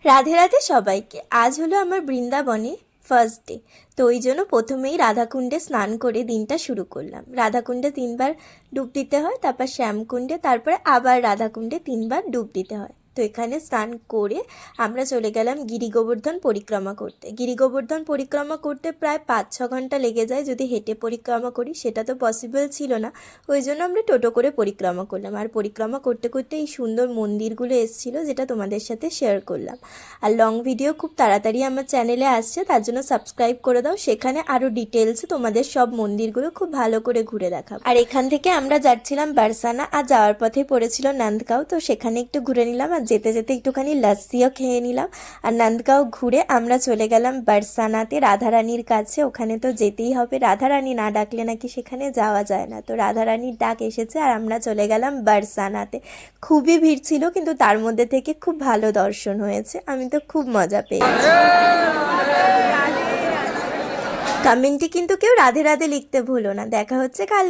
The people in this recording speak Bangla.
রাধে রাধে সবাইকে। আজ হলো আমার বৃন্দাবনে ফার্স্ট ডে। তো ওই জন্য প্রথমেই রাধাকুণ্ডে স্নান করে দিনটা শুরু করলাম। রাধাকুণ্ডে 3বার ডুব দিতে হয়, তারপর শ্যামকুণ্ডে, তারপরে আবার রাধাকুণ্ডে 3বার ডুব দিতে হয়। তো এখানে স্নান করে আমরা চলে গেলাম গিরি গোবর্ধন পরিক্রমা করতে। গিরি গোবর্ধন পরিক্রমা করতে প্রায় 5-6 ঘন্টা লেগে যায় যদি হেঁটে পরিক্রমা করি, সেটা তো পসিবল ছিল না। ওই জন্য আমরা টোটো করে পরিক্রমা করলাম। আর পরিক্রমা করতে করতে এই সুন্দর মন্দিরগুলো এসেছিলো, যেটা তোমাদের সাথে শেয়ার করলাম। আর লং ভিডিও খুব তাড়াতাড়ি আমার চ্যানেলে আসছে, তার জন্য সাবস্ক্রাইব করে দাও। সেখানে আরও ডিটেলসে তোমাদের সব মন্দিরগুলো খুব ভালো করে ঘুরে দেখাবো। আর এখান থেকে আমরা যাচ্ছিলাম বারসানা, আর যাওয়ার পথে পড়েছিল নন্দগাঁও। তো সেখানে একটু ঘুরে নিলাম, আর যেতে যেতে একটুখানি লস্যিও খেয়ে নিলাম। আর নন্দগাঁও ঘুরে আমরা চলে গেলাম বারসানাতে, রাধারানীর কাছে। ওখানে তো যেতেই হবে, রাধারানী না ডাকলে নাকি সেখানে যাওয়া যায় না। তো রাধারানীর ডাক এসেছে আর আমরা চলে গেলাম বারসানাতে। খুবই ভিড় ছিল, কিন্তু তার মধ্যে থেকে খুব ভালো দর্শন হয়েছে। আমি তো খুব মজা পেয়েছি। কমেন্টে কিন্তু কেউ রাধে রাধে লিখতে ভুলো না। দেখা হচ্ছে কাল।